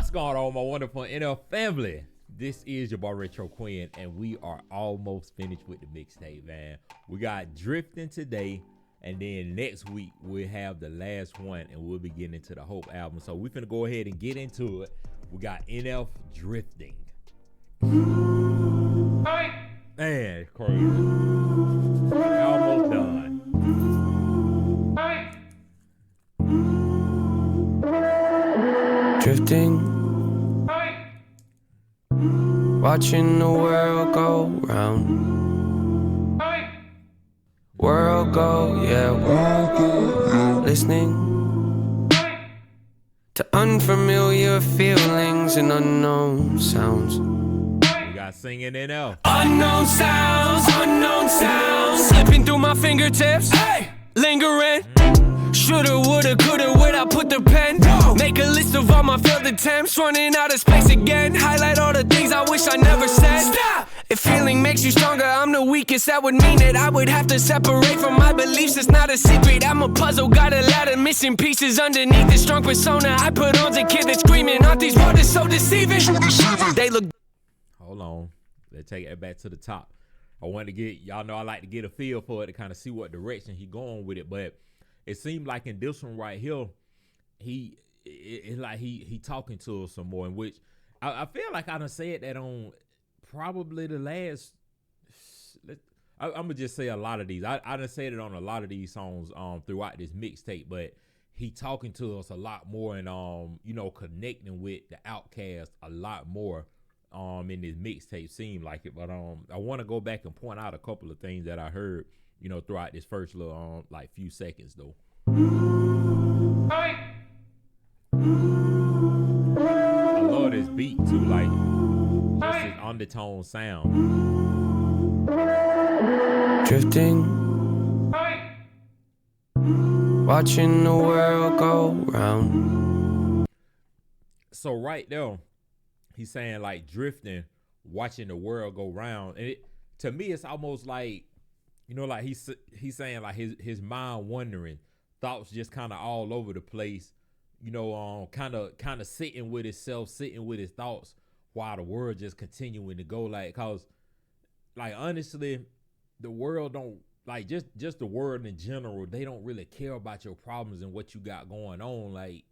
What's going on, my wonderful NL family? This is your boy Retro Quin, and we are almost finished with the mixtape, man. We got Drifting today, and then next week we'll have the last one, and we'll be getting into the Hope album. So we're finna go ahead and get into it. We got NF Drifting. Man, crazy. We're almost done. Drifting, watching the world go round. World go, yeah, world go. Listening to unfamiliar feelings and unknown sounds. We got singing NF. Unknown sounds, slipping through my fingertips. Hey, lingering. Shoulda, woulda, coulda, where'd I put the pen? Make a list of all my failed attempts, running out of space again. Highlight all the things I wish I never said. Stop! If feeling makes you stronger, I'm the weakest. That would mean that I would have to separate from my beliefs. It's not a secret, I'm a puzzle. Got a lot of missing pieces underneath this strong persona I put on a kid that's screaming. Aren't these words so deceiving? They look... Hold on. Let's take it back to the top. I wanted to get, y'all know I like to get a feel for it to kind of see what direction he going with it, but it seemed like in this one right here, it's like he talking to us some more, in which I feel like I done said that on probably the last, I'm gonna just say a lot of these. I done said it on a lot of these songs throughout this mixtape, but he talking to us a lot more and you know, connecting with the outcast a lot more in this mixtape, seemed like it. But I want to go back and point out a couple of things that I heard, you know, throughout this first little like few seconds though. I love this beat too, like just this undertone sound. Drifting, watching the world go round. So right there, he's saying like drifting, watching the world go round, and to me it's almost like, you know, like he's saying like his mind wandering, thoughts just kind of all over the place, you know, kind of sitting with himself, sitting with his thoughts while the world just continuing to go. Like, cause like honestly, the world don't like just the world in general. They don't really care about your problems and what you got going on. Like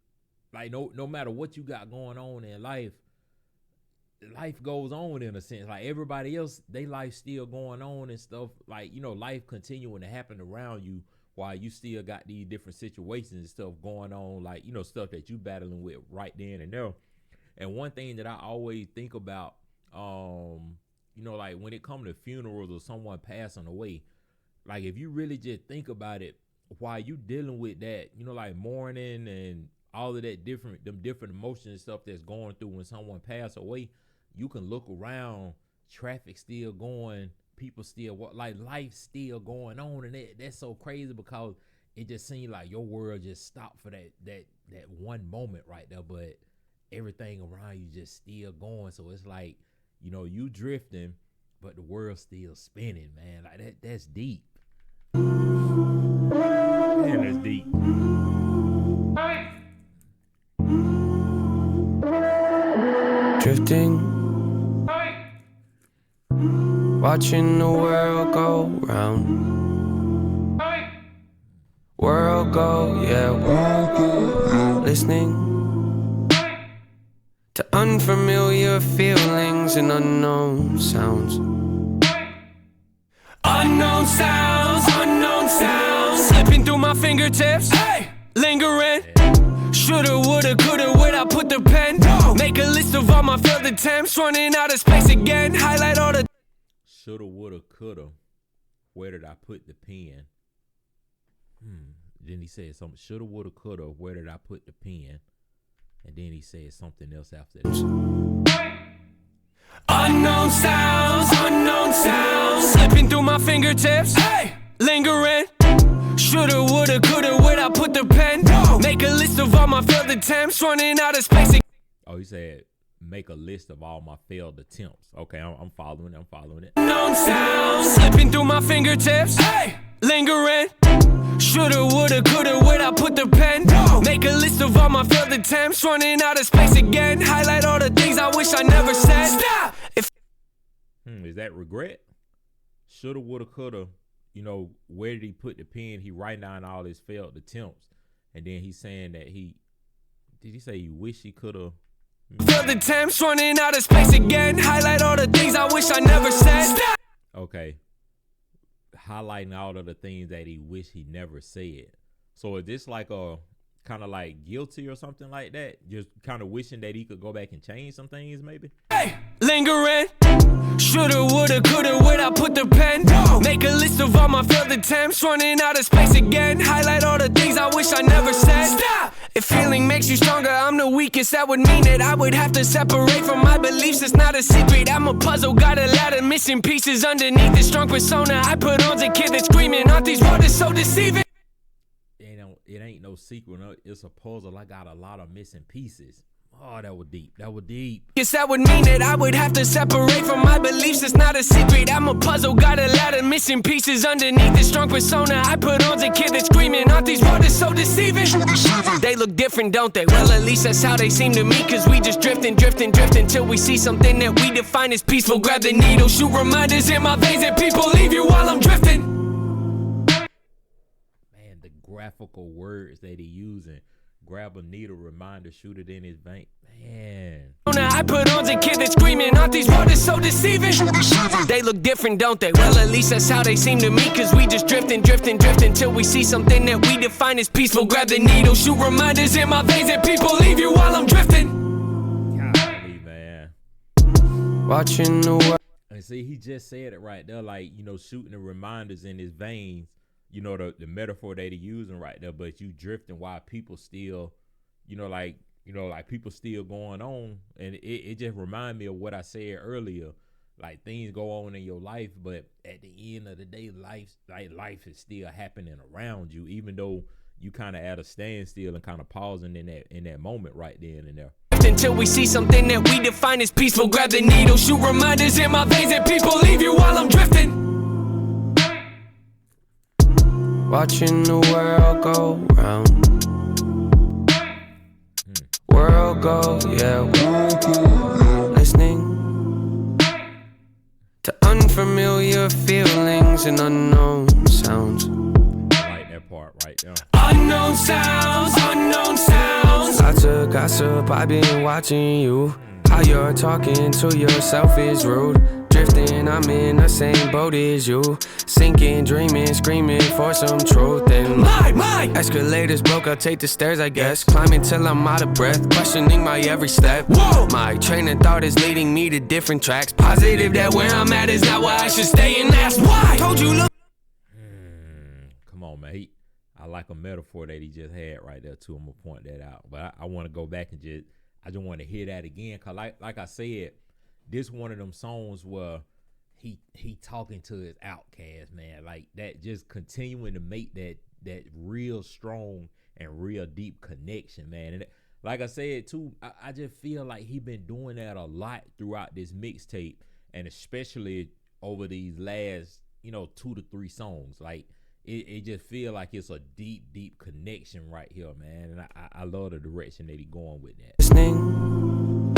no matter what you got going on in life goes on in a sense. Like everybody else, they life still going on and stuff. Like, you know, life continuing to happen around you while you still got these different situations and stuff going on, like, you know, stuff that you battling with right then and there. And one thing that I always think about, you know, like when it comes to funerals or someone passing away, like if you really just think about it, while you dealing with that, you know, like mourning and all of that different emotions and stuff that's going through when someone passed away, you can look around, traffic still going, people still like life still going on, and that's so crazy because it just seemed like your world just stopped for that one moment right there, but everything around you just still going. So it's like, you know, you drifting, but the world's still spinning, man. Like that's deep. Man, that's deep. Drifting, watching the world go round. World go, yeah, world go. Listening to unfamiliar feelings and unknown sounds. Unknown sounds, slipping through my fingertips. Hey, lingering. Shoulda, woulda, coulda, where'd I put the pen? Make a list of all my failed attempts, running out of space again. Highlight all the shoulda, woulda, coulda, where did I put the pen? Then he said something, shoulda, woulda, coulda, where did I put the pen? And then he said something else after that. Unknown sounds, slipping through my fingertips. Hey, lingering. Shoulda, woulda, coulda, where'd I put the pen? Make a list of all my failed attempts, running out of space. Oh, he said, make a list of all my failed attempts. Okay, I'm following it. Unknown sounds, slipping through my fingertips. Hey, lingering. Shoulda, woulda, coulda, where'd I put the pen? Make a list of all my failed attempts, running out of space again. Highlight wish I never said. Stop! Is that regret? Shoulda, woulda, coulda. You know, where did he put the pen? He writing down all his failed attempts, and then he's saying that did he say he wish he coulda? Failed attempts, running out of space again. Highlight all the things I wish I never said. Stop! Okay. Highlighting all of the things that he wish he never said. So is this like a kind of like guilty or something like that? Just kind of wishing that he could go back and change some things maybe? Hey, lingering. Shoulda, woulda, coulda, where'd I put the pen? Make a list of all my failed attempts, running out of space again. Highlight all the things I wish I never said. Stop! If feeling makes you stronger, I'm the weakest. That would mean that I would have to separate from my beliefs. It's not a secret, I'm a puzzle. Got a lot of missing pieces underneath this strong persona I put on's a kid that's screaming. Aren't these words so deceiving? It ain't no secret. No, it's a puzzle. I got a lot of missing pieces. Oh, that was deep. That was deep. Guess that would mean that I would have to separate from my beliefs. It's not a secret, I'm a puzzle. Got a lot of missing pieces underneath this strong persona I put on's a kid that's screaming. Aren't these words so deceiving? They look different, don't they? Well, at least that's how they seem to me. Cause we just drifting till we see something that we define as peaceful. Grab the needle, shoot reminders in my veins, and people leave you while I'm drifting. Man, the graphical words that he using. Grab a needle, reminder, shoot it in his vein. Man. I put on's a kid that's screaming. Aren't these words so deceiving? They look different, don't they? Well, at least that's how they seem to me. Cause we just drifting till we see something that we define as peaceful. Grab the needle, shoot reminders in my veins, and people leave you while I'm drifting. Golly, man. Watching the world. And see, he just said it right there, like, you know, shooting the reminders in his veins. You know, the metaphor that he using right there, but you drifting while people still, like people still going on. And it just remind me of what I said earlier. Like, things go on in your life, but at the end of the day, life is still happening around you, even though you kind of at a standstill and kind of pausing in that moment right then and there. Until we see something that we define as peaceful. Grab the needle, shoot reminders in my veins, and people leave you while I'm drifting. Watching the world go round. World go, yeah, world go. Listening to unfamiliar feelings and unknown sounds. I like that part right there. Unknown sounds, unknown sounds. Lots of gossip, I've been watching you. How you're talking to yourself is rude. Drifting, I'm in the same boat as you. Sinking, dreaming, screaming for some truth. And my escalators broke, I'll take the stairs, I guess. Climbing till I'm out of breath, questioning my every step. Whoa. My train of thought is leading me to different tracks. Positive that where I'm at is not where I should stay, and that's why. Told you, look. Come on, man. I like a metaphor that he just had right there too. I'm gonna point that out, but I want to go back and I just want to hear that again, cause like I said, this one of them songs where he talking to his outcast, man, like that, just continuing to make that real strong and real deep connection, man. And like I said too, I just feel like he been doing that a lot throughout this mixtape, and especially over these last 2 to 3 songs. Like it just feel like it's a deep connection right here, man. And I love the direction that he going with that. Listening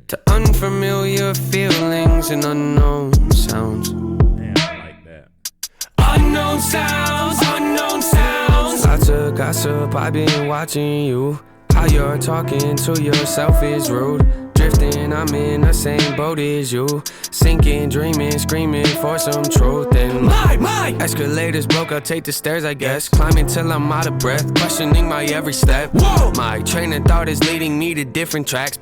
to unfamiliar feelings and unknown sounds. Man, I like that. Unknown sounds, unknown sounds. Lots of gossip, I've been watching you. How you're talking to yourself is rude. Drifting, I'm in the same boat as you. Sinking, dreaming, screaming for some truth. And my escalators broke, I'll take the stairs, I guess. Climbing till I'm out of breath, questioning my every step. Whoa. My train of thought is leading me to different tracks.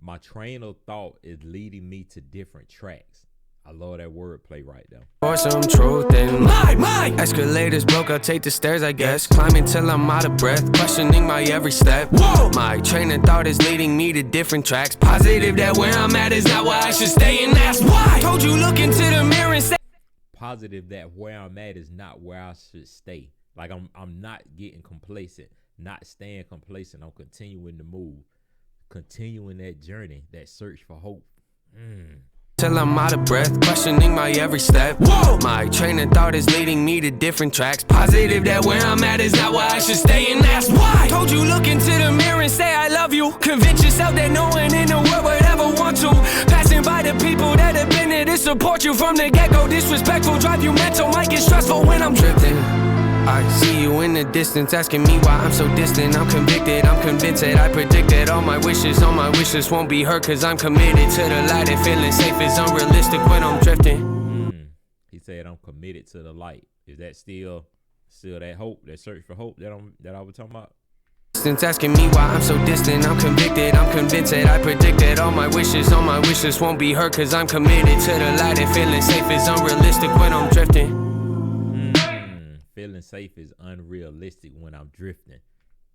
My train of thought is leading me to different tracks. I love that wordplay right there. For some truth. And my escalators broke, I'll take the stairs, I guess. Climbing till I'm out of breath, questioning my every step. Whoa. My train of thought is leading me to different tracks. Positive that where I'm at is not where I should stay, and that's why. Told you, look into the mirror and say. Positive that where I'm at is not where I should stay. Like I'm not getting complacent, not staying complacent. I'm continuing to move, continuing that journey, that search for hope. Till I'm out of breath, questioning my every step. Whoa. My train of thought is leading me to different tracks. Positive that where I'm at is not where I should stay, and that's why. Told you, look into the mirror and say I love you. Convince yourself that no one in the world to. Passing by the people that have been there to support you from the get-go. Disrespectful, drive you mental, might get stressful when I'm drifting. I see you in the distance, asking me why I'm so distant. I'm convicted, I'm convinced that I predicted all my wishes won't be heard, cause I'm committed to the light. And feeling safe is unrealistic when I'm drifting. He said I'm committed to the light. Is that still that hope, that search for hope that I was talking about? Asking me why I'm so distant, I'm convicted, I'm convinced that I predicted all my wishes won't be heard, cause I'm committed to the light. And feeling safe is unrealistic when I'm drifting. Feeling safe is unrealistic when I'm drifting.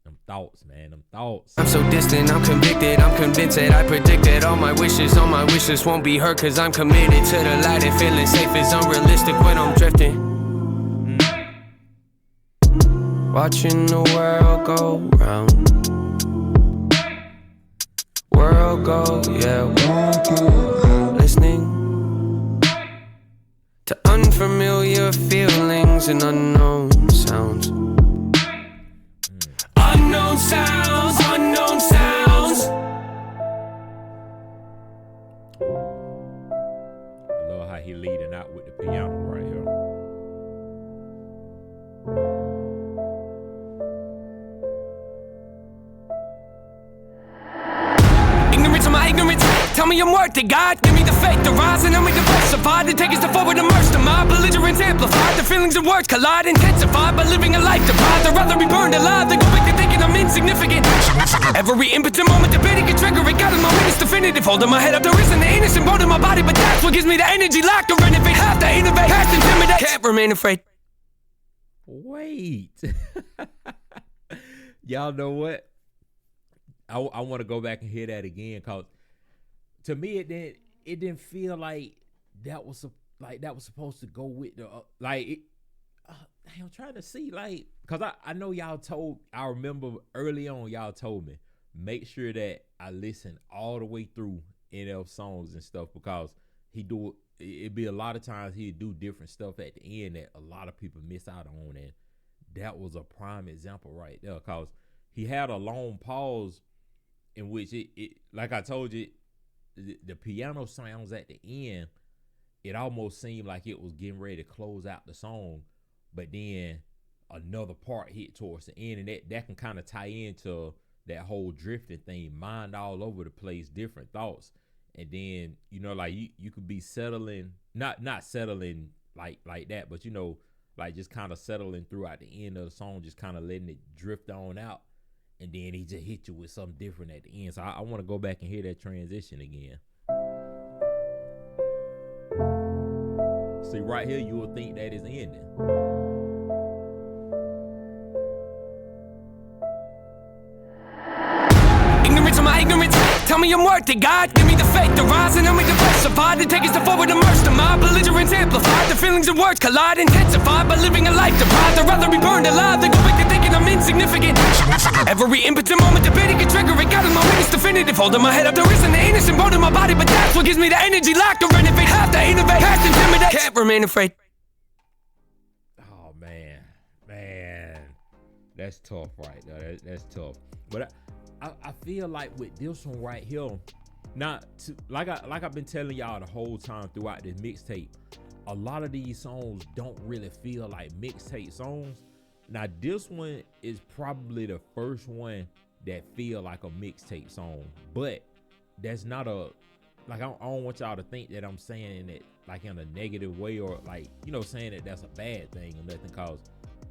Them thoughts, man, them thoughts. I'm so distant, I'm convicted, I'm convinced that I predicted all my wishes won't be heard, cause I'm committed to the light. And feeling safe is unrealistic when I'm drifting. Watching the world go round. World go, yeah, world go. Listening to unfamiliar feelings and unknown sounds. Unknown sounds, unknown sounds. I love how he leading out with the piano right here. Ignorance, tell me I'm worth it, God. Give me the faith to rise and help me diversify. To take us to forward, immerse to my belligerence amplified. The feelings and words collide, intensified by living a life deprived. I'd rather be burned alive than go back to thinking I'm insignificant. Every impotent moment debating can trigger it. Got in my witness definitive. Holding my head up, there isn't the innocent bone in my body, but that's what gives me the energy locked to renovate. Have to innovate, past intimidate. Can't remain afraid. Wait. Y'all know what? I want to go back and hear that again, cause to me it didn't feel like that was supposed to go with the I'm trying to see, like, cause I know I remember early on y'all told me make sure that I listen all the way through NF songs and stuff, because it'd be a lot of times he'd do different stuff at the end that a lot of people miss out on, and that was a prime example right there, cause he had a long pause in which it like I told you, the piano sounds at the end, it almost seemed like it was getting ready to close out the song, but then another part hit towards the end, and that can kind of tie into that whole drifting thing, mind all over the place, different thoughts, and then like you could be settling, not settling like that, but like just kind of settling throughout the end of the song, just kind of letting it drift on out. And then he just hit you with something different at the end. So I want to go back and hear that transition again. See, right here, you will think that is ending. Ignorance, tell me I'm worth it, God. Give me the faith to rise and help me diversify. To take us to forward, immerse to my belligerence amplified. The feelings and words collide, intensified by living a life deprived. I'd rather be burned alive than go back to thinking I'm insignificant. Every impotent moment debating can trigger it. Got in my witness definitive. Holding my head up, there isn't the innocent bone in my body, but that's what gives me the energy locked to renovate. Have to innovate, past intimidate. Can't remain afraid. Oh man, that's tough right there. That's tough. But I feel like with this one right here, like I've been telling y'all the whole time throughout this mixtape, a lot of these songs don't really feel like mixtape songs. Now this one is probably the first one that feel like a mixtape song, but that's not I don't want y'all to think that I'm saying it like in a negative way, or like saying that that's a bad thing or nothing, cause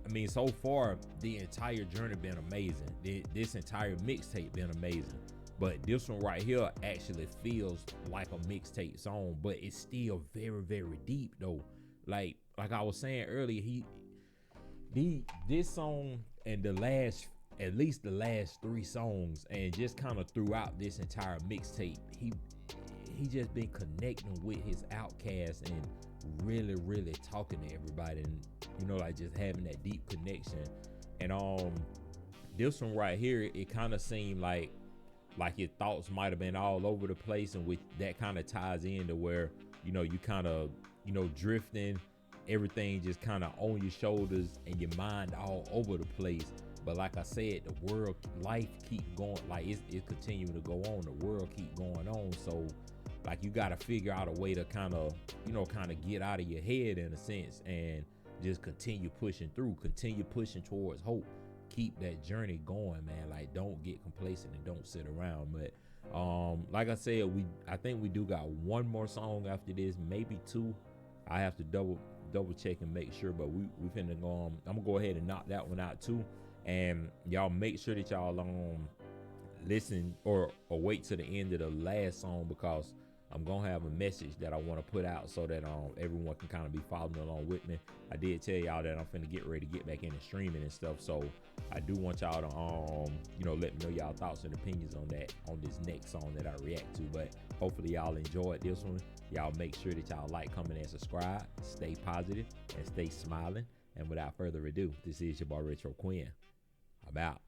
I mean, so far, the entire journey been amazing. This entire mixtape been amazing. But this one right here actually feels like a mixtape song, but it's still very, very deep though. Like I was saying earlier, this song and at least the last 3 songs, and just kind of throughout this entire mixtape, he just been connecting with his outcast and really, really talking to everybody, and like just having that deep connection. And this one right here, it kind of seemed like your thoughts might have been all over the place, and which that kind of ties into where you kind of drifting, everything just kind of on your shoulders and your mind all over the place. But like I said, life keep going, like it's continuing to go on, the world keep going on. So like you got to figure out a way to kind of get out of your head in a sense and just continue pushing through, continue pushing towards hope. Keep that journey going, man. Like, don't get complacent and don't sit around. But like I said, I think we do got one more song after this, maybe two. I have to double check and make sure, but we finna go. I'm gonna go ahead and knock that one out too. And y'all make sure that y'all listen or wait to the end of the last song, because I'm gonna have a message that I want to put out so that everyone can kind of be following along with me. I did tell y'all that I'm finna get ready to get back into streaming and stuff, so I do want y'all to let me know y'all thoughts and opinions on this next song that I react to. But hopefully y'all enjoyed this one. Y'all make sure that y'all like, comment, and subscribe. Stay positive and stay smiling. And without further ado, this is your boy Retro Quin. I'm out.